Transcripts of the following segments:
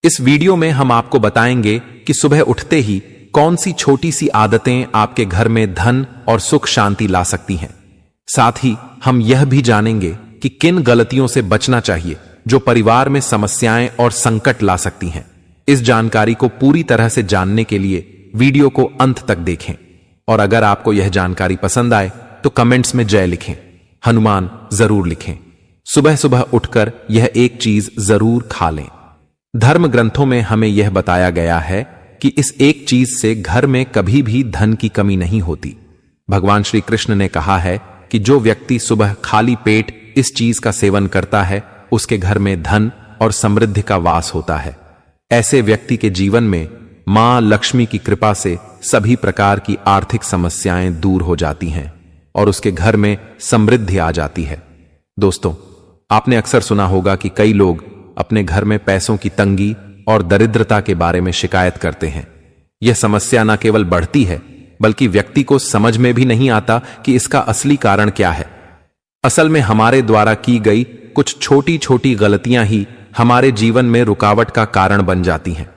इस वीडियो में हम आपको बताएंगे कि सुबह उठते ही कौन सी छोटी सी आदतें आपके घर में धन और सुख शांति ला सकती हैं। साथ ही हम यह भी जानेंगे कि किन गलतियों से बचना चाहिए जो परिवार में समस्याएं और संकट ला सकती हैं। इस जानकारी को पूरी तरह से जानने के लिए वीडियो को अंत तक देखें और अगर आपको यह जानकारी पसंद आए तो कमेंट्स में जय लिखें, हनुमान जरूर लिखें। सुबह सुबह उठकर यह एक चीज जरूर खा लें। धर्म ग्रंथों में हमें यह बताया गया है कि इस एक चीज से घर में कभी भी धन की कमी नहीं होती। भगवान श्री कृष्ण ने कहा है कि जो व्यक्ति सुबह खाली पेट इस चीज का सेवन करता है उसके घर में धन और समृद्धि का वास होता है। ऐसे व्यक्ति के जीवन में मां लक्ष्मी की कृपा से सभी प्रकार की आर्थिक समस्याएं दूर हो जाती हैं और उसके घर में समृद्धि आ जाती है। दोस्तों, आपने अक्सर सुना होगा कि कई लोग अपने घर में पैसों की तंगी और दरिद्रता के बारे में शिकायत करते हैं। यह समस्या न केवल बढ़ती है बल्कि व्यक्ति को समझ में भी नहीं आता कि इसका असली कारण क्या है। असल में हमारे द्वारा की गई कुछ छोटी छोटी गलतियां ही हमारे जीवन में रुकावट का कारण बन जाती हैं।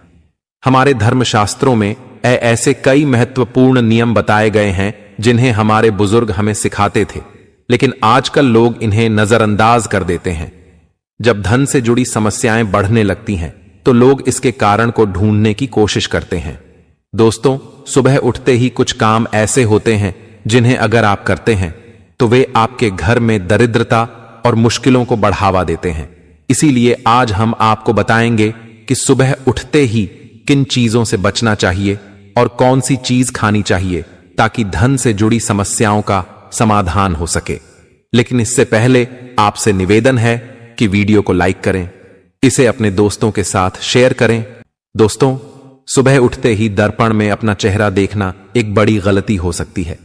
हमारे धर्मशास्त्रों में ऐसे कई महत्वपूर्ण नियम बताए गए हैं जिन्हें हमारे बुजुर्ग हमें सिखाते थे, लेकिन आजकल लोग इन्हें नजरअंदाज कर देते हैं। जब धन से जुड़ी समस्याएं बढ़ने लगती हैं तो लोग इसके कारण को ढूंढने की कोशिश करते हैं। दोस्तों, सुबह उठते ही कुछ काम ऐसे होते हैं जिन्हें अगर आप करते हैं तो वे आपके घर में दरिद्रता और मुश्किलों को बढ़ावा देते हैं। इसीलिए आज हम आपको बताएंगे कि सुबह उठते ही किन चीजों से बचना चाहिए और कौन सी चीज खानी चाहिए ताकि धन से जुड़ी समस्याओं का समाधान हो सके। लेकिन इससे पहले आपसे निवेदन है कि वीडियो को लाइक करें, इसे अपने दोस्तों के साथ शेयर करें। दोस्तों, सुबह उठते ही दर्पण में अपना चेहरा देखना एक बड़ी गलती हो सकती है।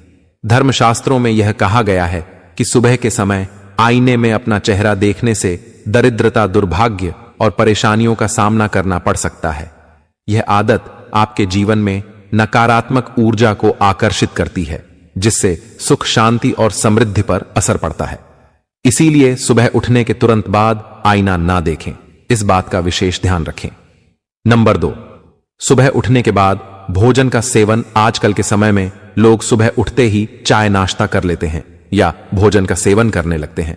धर्मशास्त्रों में यह कहा गया है कि सुबह के समय आईने में अपना चेहरा देखने से दरिद्रता, दुर्भाग्य और परेशानियों का सामना करना पड़ सकता है। यह आदत आपके जीवन में नकारात्मक ऊर्जा को आकर्षित करती है, जिससे सुख, शांति और समृद्धि पर असर पड़ता है। इसीलिए सुबह उठने के तुरंत बाद आईना ना देखें, इस बात का विशेष ध्यान रखें। नंबर 2, सुबह उठने के बाद भोजन का सेवन। आजकल के समय में लोग सुबह उठते ही चाय नाश्ता कर लेते हैं या भोजन का सेवन करने लगते हैं।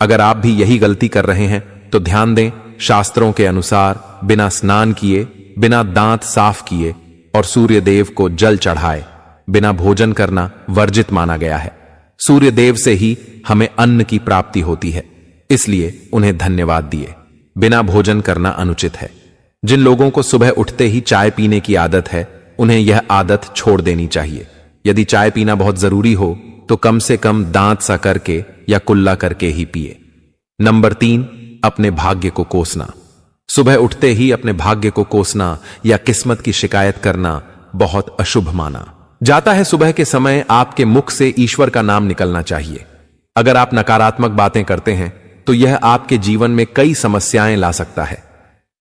अगर आप भी यही गलती कर रहे हैं तो ध्यान दें, शास्त्रों के अनुसार बिना स्नान किए, बिना दांत साफ किए और सूर्य देव को जल चढ़ाए बिना भोजन करना वर्जित माना गया है। सूर्य देव से ही हमें अन्न की प्राप्ति होती है, इसलिए उन्हें धन्यवाद दिए बिना भोजन करना अनुचित है। जिन लोगों को सुबह उठते ही चाय पीने की आदत है उन्हें यह आदत छोड़ देनी चाहिए। यदि चाय पीना बहुत जरूरी हो तो कम से कम दांत सा करके या कुल्ला करके ही पिए। नंबर 3, अपने भाग्य को कोसना। सुबह उठते ही अपने भाग्य को कोसना या किस्मत की शिकायत करना बहुत अशुभ माना जाता है। सुबह के समय आपके मुख से ईश्वर का नाम निकलना चाहिए। अगर आप नकारात्मक बातें करते हैं तो यह आपके जीवन में कई समस्याएं ला सकता है।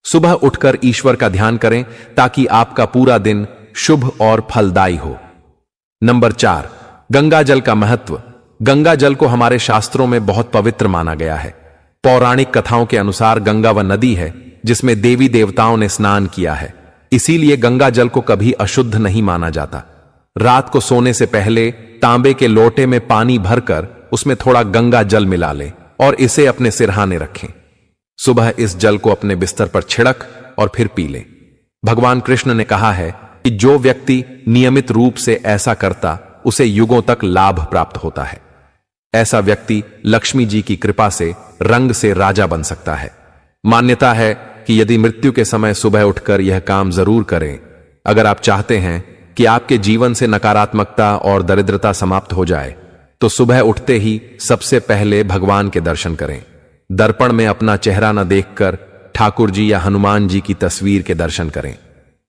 सुबह उठकर ईश्वर का ध्यान करें ताकि आपका पूरा दिन शुभ और फलदायी हो। नंबर 4, गंगा जल का महत्व। गंगा जल को हमारे शास्त्रों में बहुत पवित्र माना गया है। पौराणिक कथाओं के अनुसार गंगा वह नदी है जिसमें देवी देवताओं ने स्नान किया है। इसीलिए गंगा जल को कभी अशुद्ध नहीं माना जाता। रात को सोने से पहले तांबे के लोटे में पानी भरकर उसमें थोड़ा गंगा जल मिला लें और इसे अपने सिरहाने रखें। सुबह इस जल को अपने बिस्तर पर छिड़क और फिर पी लें। भगवान कृष्ण ने कहा है कि जो व्यक्ति नियमित रूप से ऐसा करता उसे युगों तक लाभ प्राप्त होता है। ऐसा व्यक्ति लक्ष्मी जी की कृपा से रंग से राजा बन सकता है। मान्यता है कि यदि मृत्यु के समय सुबह उठकर यह काम जरूर करें। अगर आप चाहते हैं कि आपके जीवन से नकारात्मकता और दरिद्रता समाप्त हो जाए तो सुबह उठते ही सबसे पहले भगवान के दर्शन करें। दर्पण में अपना चेहरा न देखकर ठाकुर जी या हनुमान जी की तस्वीर के दर्शन करें।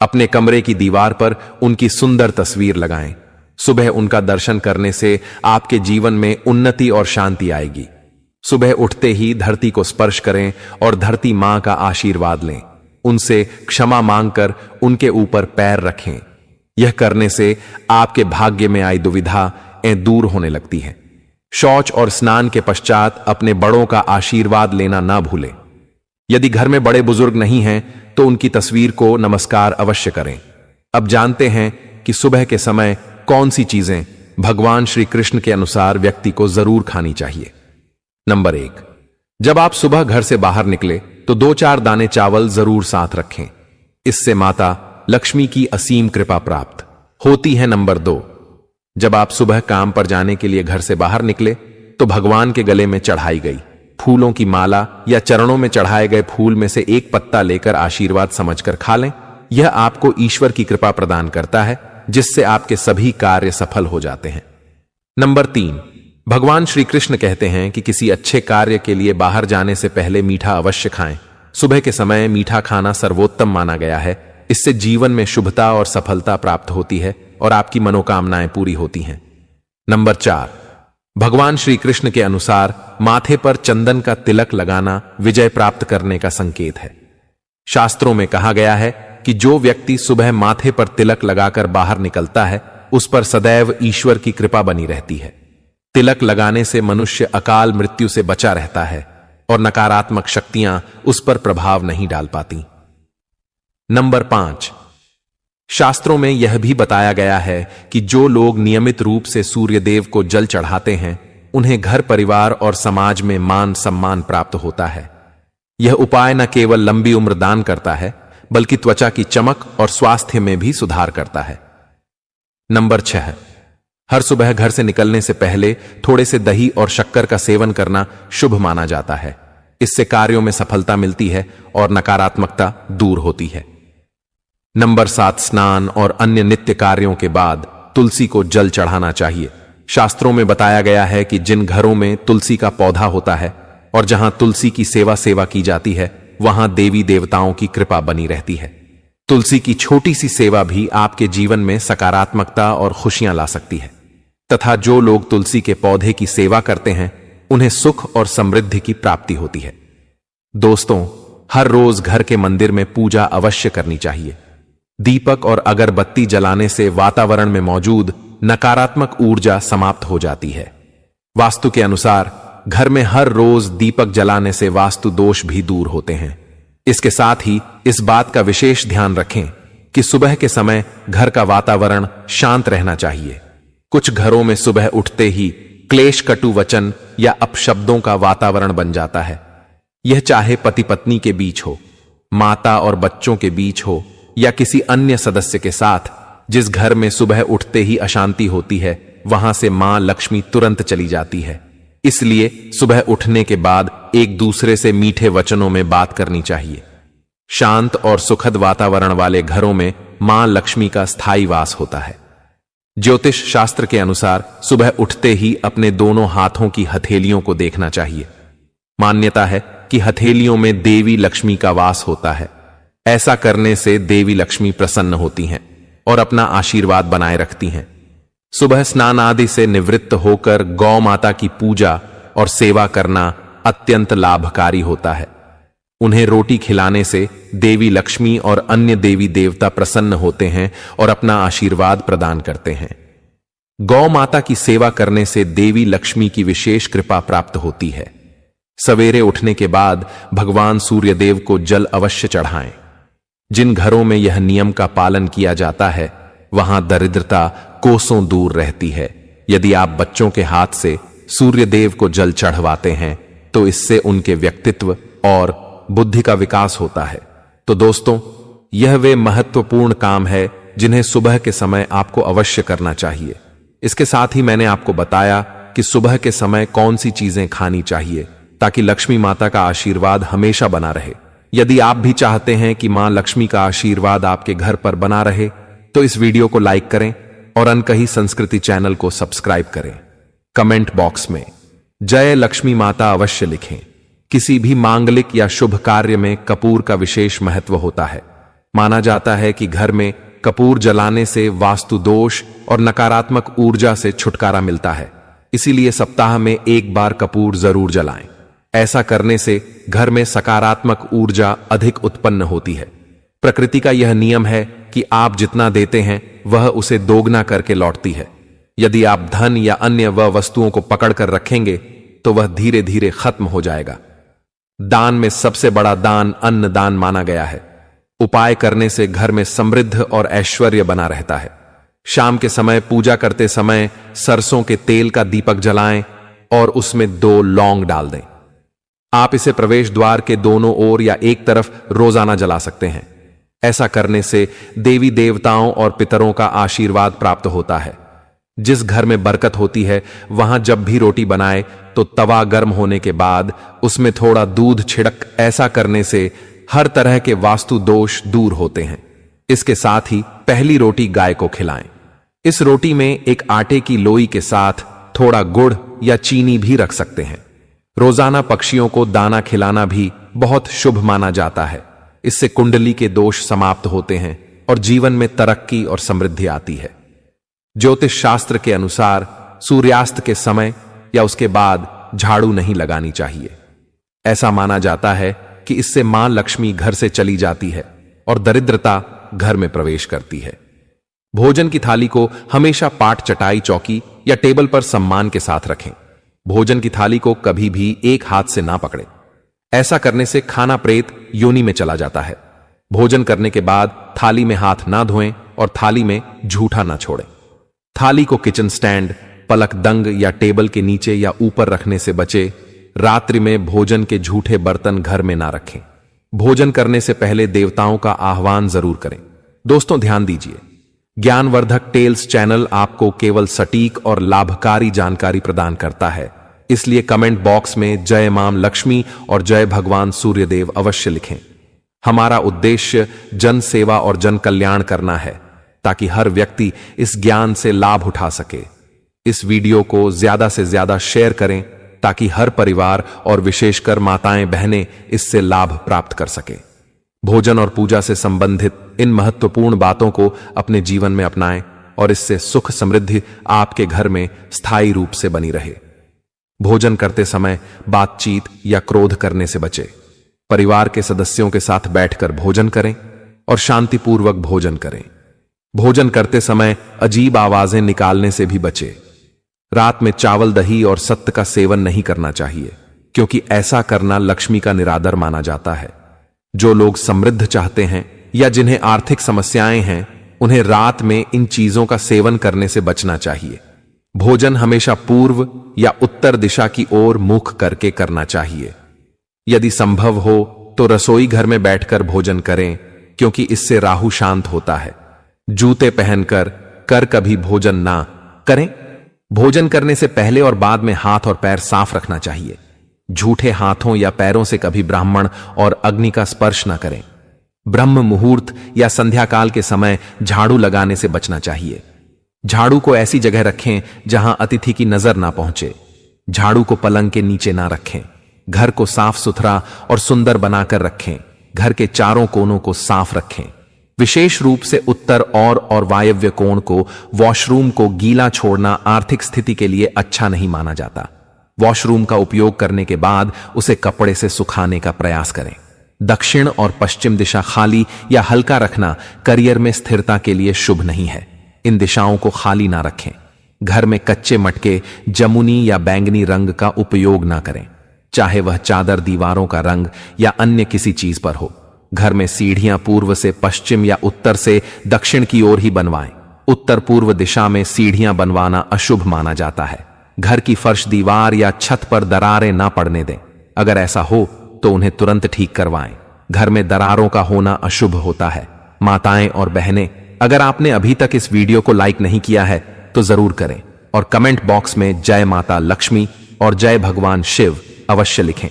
अपने कमरे की दीवार पर उनकी सुंदर तस्वीर लगाएं। सुबह उनका दर्शन करने से आपके जीवन में उन्नति और शांति आएगी। सुबह उठते ही धरती को स्पर्श करें और धरती मां का आशीर्वाद लें। उनसे क्षमा मांगकर उनके ऊपर पैर रखें। यह करने से आपके भाग्य में आई दुविधाएं दूर होने लगती हैं। शौच और स्नान के पश्चात अपने बड़ों का आशीर्वाद लेना ना भूलें। यदि घर में बड़े बुजुर्ग नहीं हैं तो उनकी तस्वीर को नमस्कार अवश्य करें। अब जानते हैं कि सुबह के समय कौन सी चीजें भगवान श्री कृष्ण के अनुसार व्यक्ति को जरूर खानी चाहिए। नंबर 1, जब आप सुबह घर से बाहर निकले तो 2-4 दाने चावल जरूर साथ रखें। इससे माता लक्ष्मी की असीम कृपा प्राप्त होती है। नंबर 2, जब आप सुबह काम पर जाने के लिए घर से बाहर निकले तो भगवान के गले में चढ़ाई गई फूलों की माला या चरणों में चढ़ाए गए फूल में से एक पत्ता लेकर आशीर्वाद समझकर खा लें। यह आपको ईश्वर की कृपा प्रदान करता है, जिससे आपके सभी कार्य सफल हो जाते हैं। नंबर 3, भगवान श्री कृष्ण कहते हैं कि किसी अच्छे कार्य के लिए बाहर जाने से पहले मीठा अवश्य खाएं। सुबह के समय मीठा खाना सर्वोत्तम माना गया है। इससे जीवन में शुभता और सफलता प्राप्त होती है और आपकी मनोकामनाएं पूरी होती हैं। नंबर 4, भगवान श्री कृष्ण के अनुसार माथे पर चंदन का तिलक लगाना विजय प्राप्त करने का संकेत है। शास्त्रों में कहा गया है कि जो व्यक्ति सुबह माथे पर तिलक लगाकर बाहर निकलता है उस पर सदैव ईश्वर की कृपा बनी रहती है। तिलक लगाने से मनुष्य अकाल मृत्यु से बचा रहता है और नकारात्मक शक्तियां उस पर प्रभाव नहीं डाल पाती। नंबर 5, शास्त्रों में यह भी बताया गया है कि जो लोग नियमित रूप से सूर्यदेव को जल चढ़ाते हैं उन्हें घर परिवार और समाज में मान सम्मान प्राप्त होता है। यह उपाय न केवल लंबी उम्र दान करता है बल्कि त्वचा की चमक और स्वास्थ्य में भी सुधार करता है। नंबर 6, हर सुबह घर से निकलने से पहले थोड़े से दही और शक्कर का सेवन करना शुभ माना जाता है। इससे कार्यों में सफलता मिलती है और नकारात्मकता दूर होती है। नंबर 7, स्नान और अन्य नित्य कार्यों के बाद तुलसी को जल चढ़ाना चाहिए। शास्त्रों में बताया गया है कि जिन घरों में तुलसी का पौधा होता है और जहां तुलसी की सेवा की जाती है वहां देवी देवताओं की कृपा बनी रहती है। तुलसी की छोटी सी सेवा भी आपके जीवन में सकारात्मकता और खुशियां ला सकती है तथा जो लोग तुलसी के पौधे की सेवा करते हैं उन्हें सुख और समृद्धि की प्राप्ति होती है। दोस्तों, हर रोज घर के मंदिर में पूजा अवश्य करनी चाहिए। दीपक और अगरबत्ती जलाने से वातावरण में मौजूद नकारात्मक ऊर्जा समाप्त हो जाती है। वास्तु के अनुसार घर में हर रोज दीपक जलाने से वास्तु दोष भी दूर होते हैं। इसके साथ ही इस बात का विशेष ध्यान रखें कि सुबह के समय घर का वातावरण शांत रहना चाहिए। कुछ घरों में सुबह उठते ही क्लेश, कटु वचन या अपशब्दों का वातावरण बन जाता है। यह चाहे पति पत्नी के बीच हो, माता और बच्चों के बीच हो या किसी अन्य सदस्य के साथ। जिस घर में सुबह उठते ही अशांति होती है वहां से मां लक्ष्मी तुरंत चली जाती है। इसलिए सुबह उठने के बाद एक दूसरे से मीठे वचनों में बात करनी चाहिए। शांत और सुखद वातावरण वाले घरों में मां लक्ष्मी का स्थायी वास होता है। ज्योतिष शास्त्र के अनुसार सुबह उठते ही अपने दोनों हाथों की हथेलियों को देखना चाहिए। मान्यता है कि हथेलियों में देवी लक्ष्मी का वास होता है। ऐसा करने से देवी लक्ष्मी प्रसन्न होती हैं और अपना आशीर्वाद बनाए रखती हैं। सुबह स्नान आदि से निवृत्त होकर गौ माता की पूजा और सेवा करना अत्यंत लाभकारी होता है। उन्हें रोटी खिलाने से देवी लक्ष्मी और अन्य देवी देवता प्रसन्न होते हैं और अपना आशीर्वाद प्रदान करते हैं। गौ माता की सेवा करने से देवी लक्ष्मी की विशेष कृपा प्राप्त होती है। सवेरे उठने के बाद भगवान सूर्यदेव को जल अवश्य चढ़ाएं। जिन घरों में यह नियम का पालन किया जाता है वहां दरिद्रता कोसों दूर रहती है। यदि आप बच्चों के हाथ से सूर्यदेव को जल चढ़वाते हैं तो इससे उनके व्यक्तित्व और बुद्धि का विकास होता है। तो दोस्तों, यह वे महत्वपूर्ण काम है जिन्हें सुबह के समय आपको अवश्य करना चाहिए। इसके साथ ही मैंने आपको बताया कि सुबह के समय कौन सी चीजें खानी चाहिए ताकि लक्ष्मी माता का आशीर्वाद हमेशा बना रहे। यदि आप भी चाहते हैं कि मां लक्ष्मी का आशीर्वाद आपके घर पर बना रहे तो इस वीडियो को लाइक करें और अनकही संस्कृति चैनल को सब्सक्राइब करें। कमेंट बॉक्स में जय लक्ष्मी माता अवश्य लिखें। किसी भी मांगलिक या शुभ कार्य में कपूर का विशेष महत्व होता है। माना जाता है कि घर में कपूर जलाने से वास्तु दोष और नकारात्मक ऊर्जा से छुटकारा मिलता है। इसीलिए सप्ताह में एक बार कपूर जरूर जलाएं। ऐसा करने से घर में सकारात्मक ऊर्जा अधिक उत्पन्न होती है। प्रकृति का यह नियम है कि आप जितना देते हैं वह उसे दोगुना करके लौटती है। यदि आप धन या अन्य वस्तुओं को पकड़कर रखेंगे तो वह धीरे धीरे खत्म हो जाएगा। दान में सबसे बड़ा दान अन्न दान माना गया है। उपाय करने से घर में समृद्ध और ऐश्वर्य बना रहता है। शाम के समय पूजा करते समय सरसों के तेल का दीपक जलाएं और उसमें 2 लौंग डाल दें। आप इसे प्रवेश द्वार के दोनों ओर या एक तरफ रोजाना जला सकते हैं। ऐसा करने से देवी देवताओं और पितरों का आशीर्वाद प्राप्त होता है। जिस घर में बरकत होती है वहां जब भी रोटी बनाए तो तवा गर्म होने के बाद उसमें थोड़ा दूध छिड़क, ऐसा करने से हर तरह के वास्तु दोष दूर होते हैं। इसके साथ ही पहली रोटी गाय को खिलाएं। इस रोटी में एक आटे की लोई के साथ थोड़ा गुड़ या चीनी भी रख सकते हैं। रोजाना पक्षियों को दाना खिलाना भी बहुत शुभ माना जाता है। इससे कुंडली के दोष समाप्त होते हैं और जीवन में तरक्की और समृद्धि आती है। ज्योतिष शास्त्र के अनुसार सूर्यास्त के समय या उसके बाद झाड़ू नहीं लगानी चाहिए। ऐसा माना जाता है कि इससे मां लक्ष्मी घर से चली जाती है और दरिद्रता घर में प्रवेश करती है। भोजन की थाली को हमेशा पाट, चटाई, चौकी या टेबल पर सम्मान के साथ रखें। भोजन की थाली को कभी भी एक हाथ से ना पकड़ें। ऐसा करने से खाना प्रेत योनि में चला जाता है। भोजन करने के बाद थाली में हाथ ना धोएं और थाली में झूठा ना छोड़ें। थाली को किचन स्टैंड, पलकदंग या टेबल के नीचे या ऊपर रखने से बचे। रात्रि में भोजन के झूठे बर्तन घर में ना रखें। भोजन करने से पहले देवताओं का आह्वान जरूर करें। दोस्तों ध्यान दीजिए, ज्ञानवर्धक टेल्स चैनल आपको केवल सटीक और लाभकारी जानकारी प्रदान करता है, इसलिए कमेंट बॉक्स में जय मां लक्ष्मी और जय भगवान सूर्यदेव अवश्य लिखें। हमारा उद्देश्य जन सेवा और जन कल्याण करना है ताकि हर व्यक्ति इस ज्ञान से लाभ उठा सके। इस वीडियो को ज्यादा से ज्यादा शेयर करें ताकि हर परिवार और विशेषकर माताएं बहनें इससे लाभ प्राप्त कर सके। भोजन और पूजा से संबंधित इन महत्वपूर्ण बातों को अपने जीवन में अपनाएं और इससे सुख समृद्धि आपके घर में स्थायी रूप से बनी रहे। भोजन करते समय बातचीत या क्रोध करने से बचें। परिवार के सदस्यों के साथ बैठकर भोजन करें और शांतिपूर्वक भोजन करें। भोजन करते समय अजीब आवाजें निकालने से भी बचें। रात में चावल, दही और सत्त का सेवन नहीं करना चाहिए क्योंकि ऐसा करना लक्ष्मी का निरादर माना जाता है। जो लोग समृद्ध चाहते हैं या जिन्हें आर्थिक समस्याएं हैं, उन्हें रात में इन चीजों का सेवन करने से बचना चाहिए। भोजन हमेशा पूर्व या उत्तर दिशा की ओर मुख करके करना चाहिए। यदि संभव हो तो रसोई घर में बैठकर भोजन करें क्योंकि इससे राहु शांत होता है। जूते पहनकर कभी भोजन ना करें। भोजन करने से पहले और बाद में हाथ और पैर साफ रखना चाहिए। झूठे हाथों या पैरों से कभी ब्राह्मण और अग्नि का स्पर्श न करें। ब्रह्म मुहूर्त या संध्या काल के समय झाड़ू लगाने से बचना चाहिए। झाड़ू को ऐसी जगह रखें जहां अतिथि की नजर ना पहुंचे। झाड़ू को पलंग के नीचे ना रखें। घर को साफ सुथरा और सुंदर बनाकर रखें। घर के चारों कोनों को साफ रखें। विशेष रूप से उत्तर और वायव्य कोण को, वॉशरूम को गीला छोड़ना आर्थिक स्थिति के लिए अच्छा नहीं माना जाता। वॉशरूम का उपयोग करने के बाद उसे कपड़े से सुखाने का प्रयास करें। दक्षिण और पश्चिम दिशा खाली या हल्का रखना करियर में स्थिरता के लिए शुभ नहीं है। इन दिशाओं को खाली ना रखें। घर में कच्चे मटके, जमुनी या बैंगनी रंग का उपयोग ना करें, चाहे वह चादर, दीवारों का रंग या अन्य किसी चीज पर हो। घर में सीढ़ियां पूर्व से पश्चिम या उत्तर से दक्षिण की ओर ही बनवाएं। उत्तर पूर्व दिशा में सीढ़ियां बनवाना अशुभ माना जाता है। घर की फर्श, दीवार या छत पर दरारें ना पड़ने दें। अगर ऐसा हो तो उन्हें तुरंत ठीक करवाएं। घर में दरारों का होना अशुभ होता है। माताएं और बहनें, अगर आपने अभी तक इस वीडियो को लाइक नहीं किया है तो जरूर करें और कमेंट बॉक्स में जय माता लक्ष्मी और जय भगवान शिव अवश्य लिखें।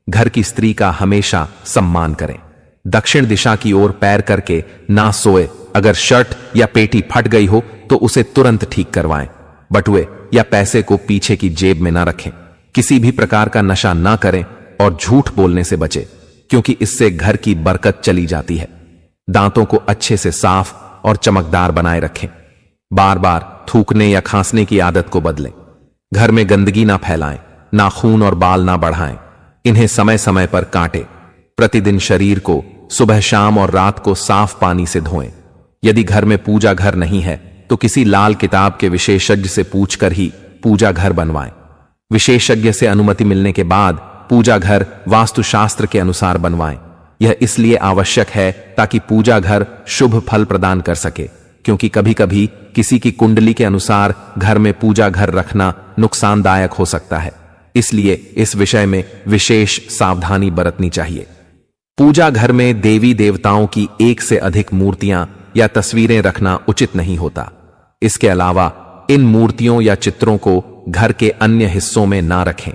घर की स्त्री का हमेशा सम्मान करें। दक्षिण दिशा की ओर पैर करके ना सोए। अगर शर्ट या पेटी फट गई हो तो उसे तुरंत ठीक करवाएं। बटुए या पैसे को पीछे की जेब में ना रखें। किसी भी प्रकार का नशा ना करें और झूठ बोलने से बचें क्योंकि इससे घर की बरकत चली जाती है। दांतों को अच्छे से साफ और चमकदार बनाए रखें। बार बार थूकने या खांसने की आदत को बदलें। घर में गंदगी ना फैलाएं। नाखून और बाल ना बढ़ाएं। इन्हें समय समय पर काटें। प्रतिदिन शरीर को सुबह, शाम और रात को साफ पानी से धोएं। यदि घर में पूजा घर नहीं है तो किसी लाल किताब के विशेषज्ञ से पूछकर ही पूजा घर बनवाएं। विशेषज्ञ से अनुमति मिलने के बाद पूजा घर वास्तुशास्त्र के अनुसार बनवाएं। यह इसलिए आवश्यक है ताकि पूजा घर शुभ फल प्रदान कर सके, क्योंकि कभी कभी किसी की कुंडली के अनुसार घर में पूजा घर रखना नुकसानदायक हो सकता है। इसलिए इस विषय में विशेष सावधानी बरतनी चाहिए। पूजा घर में देवी देवताओं की एक से अधिक मूर्तियां या तस्वीरें रखना उचित नहीं होता। इसके अलावा इन मूर्तियों या चित्रों को घर के अन्य हिस्सों में ना रखें।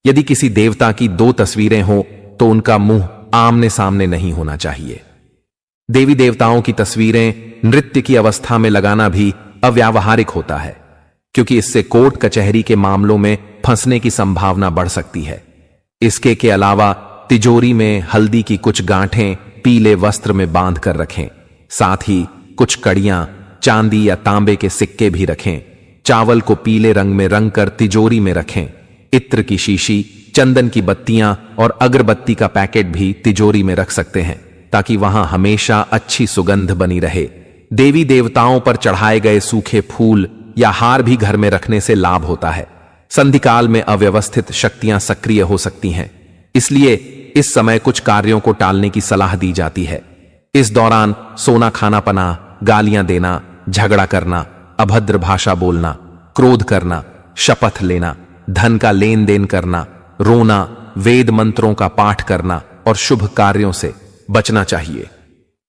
यदि किसी देवता की 2 तस्वीरें हों तो उनका मुंह आमने सामने नहीं होना चाहिए। देवी देवताओं की तस्वीरें नृत्य की अवस्था में लगाना भी अव्यावहारिक होता है, क्योंकि इससे कोर्ट कचहरी के मामलों में फंसने की संभावना बढ़ सकती है। इसके के अलावा तिजोरी में हल्दी की कुछ गांठें पीले वस्त्र में बांध कर रखें। साथ ही कुछ कड़ियां, चांदी या तांबे के सिक्के भी रखें। चावल को पीले रंग में रंग कर तिजोरी में रखें। इत्र की शीशी, चंदन की बत्तियां और अगरबत्ती का पैकेट भी तिजोरी में रख सकते हैं, ताकि वहां हमेशा अच्छी सुगंध बनी रहे। देवी देवताओं पर चढ़ाए गए सूखे फूल या हार भी घर में रखने से लाभ होता है। संधिकाल में अव्यवस्थित शक्तियां सक्रिय हो सकती हैं, इसलिए इस समय कुछ कार्यों को टालने की सलाह दी जाती है। इस दौरान सोना खाना पना, गालियां देना, झगड़ा करना, अभद्र भाषा बोलना, क्रोध करना, शपथ लेना, धन का लेन देन करना, रोना, वेद मंत्रों का पाठ करना और शुभ कार्यों से बचना चाहिए।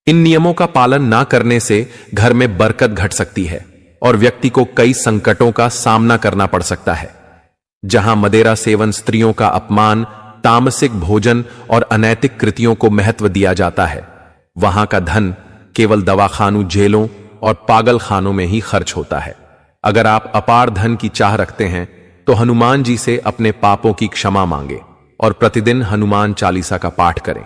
इन नियमों का पालन ना करने से घर में बरकत घट सकती है और व्यक्ति को कई संकटों का सामना करना पड़ सकता है। जहां मदिरा सेवन, स्त्रियों का अपमान, तामसिक भोजन और अनैतिक कृतियों को महत्व दिया जाता है, वहां का धन केवल दवाखानों, जेलों और पागल खानों में ही खर्च होता है। अगर आप अपार धन की चाह रखते हैं तो हनुमान जी से अपने पापों की क्षमा मांगे और प्रतिदिन हनुमान चालीसा का पाठ करें।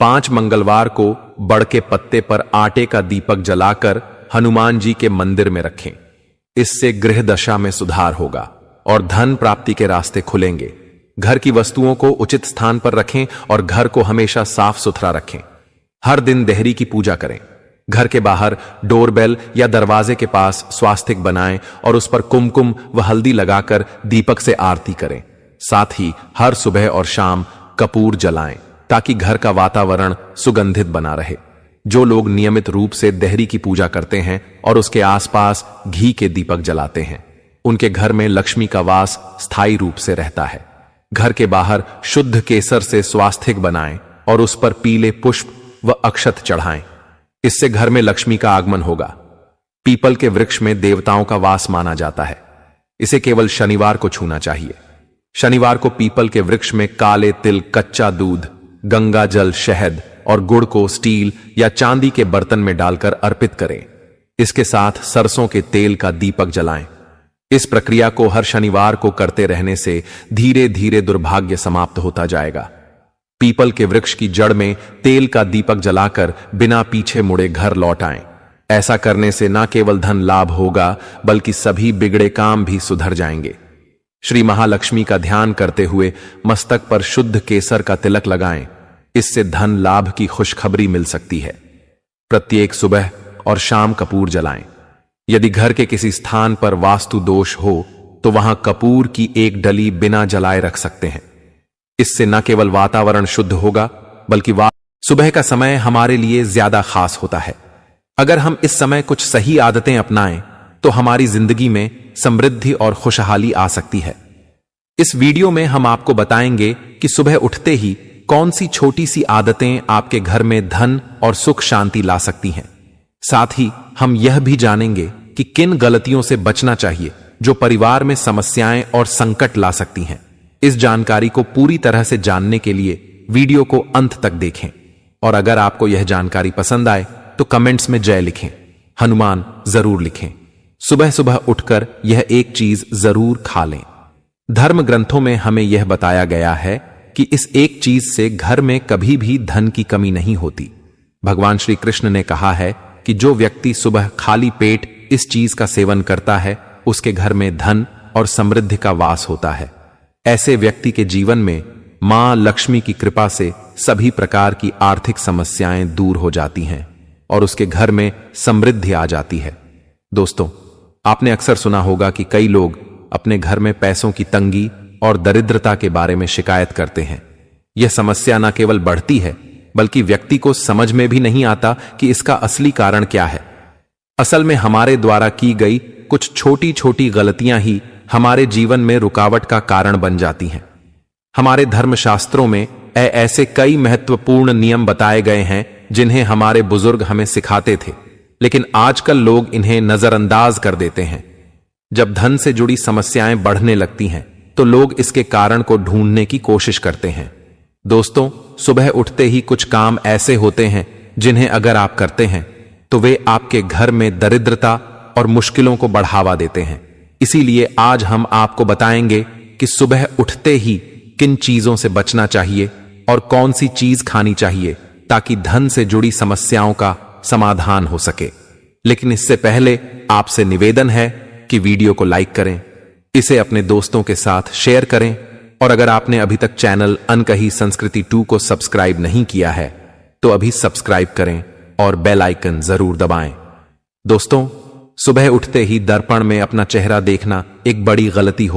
5 मंगलवार को बड़ के पत्ते पर आटे का दीपक जलाकर हनुमान जी के मंदिर में रखें। इससे गृह दशा में सुधार होगा और धन प्राप्ति के रास्ते खुलेंगे। घर की वस्तुओं को उचित स्थान पर रखें और घर को हमेशा साफ सुथरा रखें। हर दिन देहरी की पूजा करें। घर के बाहर डोरबेल या दरवाजे के पास स्वास्तिक बनाएं और उस पर कुमकुम व हल्दी लगाकर दीपक से आरती करें। साथ ही हर सुबह और शाम कपूर जलाएं ताकि घर का वातावरण सुगंधित बना रहे। जो लोग नियमित रूप से देहरी की पूजा करते हैं और उसके आसपास घी के दीपक जलाते हैं, उनके घर में लक्ष्मी का वास स्थायी रूप से रहता है। घर के बाहर शुद्ध केसर से स्वास्तिक बनाएं और उस पर पीले पुष्प व अक्षत चढ़ाएं। इससे घर में लक्ष्मी का आगमन होगा। पीपल के वृक्ष में देवताओं का वास माना जाता है। इसे केवल शनिवार को छूना चाहिए। शनिवार को पीपल के वृक्ष में काले तिल, कच्चा दूध, गंगा जल, शहद और गुड़ को स्टील या चांदी के बर्तन में डालकर अर्पित करें। इसके साथ सरसों के तेल का दीपक जलाएं। इस प्रक्रिया को हर शनिवार को करते रहने से धीरे धीरे दुर्भाग्य समाप्त होता जाएगा। पीपल के वृक्ष की जड़ में तेल का दीपक जलाकर बिना पीछे मुड़े घर लौट आएं। ऐसा करने से न केवल धन लाभ होगा, बल्कि सभी बिगड़े काम भी सुधर जाएंगे। श्री महालक्ष्मी का ध्यान करते हुए मस्तक पर शुद्ध केसर का तिलक लगाएं। इससे धन लाभ की खुशखबरी मिल सकती है। प्रत्येक सुबह और शाम कपूर जलाएं। यदि घर के किसी स्थान पर वास्तु दोष हो तो वहां कपूर की एक डली बिना जलाए रख सकते हैं। इससे न केवल वातावरण शुद्ध होगा, बल्कि सुबह का समय हमारे लिए ज्यादा खास होता है। अगर हम इस समय कुछ सही आदतें अपनाएं तो हमारी जिंदगी में समृद्धि और खुशहाली आ सकती है। इस वीडियो में हम आपको बताएंगे कि सुबह उठते ही कौन सी छोटी सी आदतें आपके घर में धन और सुख शांति ला सकती हैं। साथ ही हम यह भी जानेंगे कि किन गलतियों से बचना चाहिए जो परिवार में समस्याएं और संकट ला सकती हैं। इस जानकारी को पूरी तरह से जानने के लिए वीडियो को अंत तक देखें और अगर आपको यह जानकारी पसंद आए तो कमेंट्स में जय लिखें, हनुमान जरूर लिखें। सुबह सुबह उठकर यह एक चीज जरूर खा लें। धर्म ग्रंथों में हमें यह बताया गया है कि इस एक चीज से घर में कभी भी धन की कमी नहीं होती। भगवान श्री कृष्ण ने कहा है कि जो व्यक्ति सुबह खाली पेट इस चीज का सेवन करता है उसके घर में धन और समृद्धि का वास होता है। ऐसे व्यक्ति के जीवन में मां लक्ष्मी की कृपा से सभी प्रकार की आर्थिक समस्याएं दूर हो जाती हैं और उसके घर में समृद्धि आ जाती है। दोस्तों, आपने अक्सर सुना होगा कि कई लोग अपने घर में पैसों की तंगी और दरिद्रता के बारे में शिकायत करते हैं। यह समस्या न केवल बढ़ती है बल्कि व्यक्ति को समझ में भी नहीं आता कि इसका असली कारण क्या है। असल में हमारे द्वारा की गई कुछ छोटी छोटी गलतियां ही हमारे जीवन में रुकावट का कारण बन जाती हैं। हमारे धर्मशास्त्रों में ऐसे कई महत्वपूर्ण नियम बताए गए हैं जिन्हें हमारे बुजुर्ग हमें सिखाते थे, लेकिन आजकल लोग इन्हें नजरअंदाज कर देते हैं। जब धन से जुड़ी समस्याएं बढ़ने लगती हैं तो लोग इसके कारण को ढूंढने की कोशिश करते हैं। दोस्तों, सुबह उठते ही कुछ काम ऐसे होते हैं जिन्हें अगर आप करते हैं तो वे आपके घर में दरिद्रता और मुश्किलों को बढ़ावा देते हैं। इसीलिए आज हम आपको बताएंगे कि सुबह उठते ही किन चीजों से बचना चाहिए और कौन सी चीज खानी चाहिए ताकि धन से जुड़ी समस्याओं का समाधान हो सके। लेकिन इससे पहले आपसे निवेदन है कि वीडियो को लाइक करें, इसे अपने दोस्तों के साथ शेयर करें और अगर आपने अभी तक चैनल अनकही संस्कृति 2 को सब्सक्राइब नहीं किया है तो अभी सब्सक्राइब करें और बेल आइकन जरूर दबाएं। दोस्तों, सुबह उठते ही दर्पण में अपना चेहरा देखना एक बड़ी गलती होती है।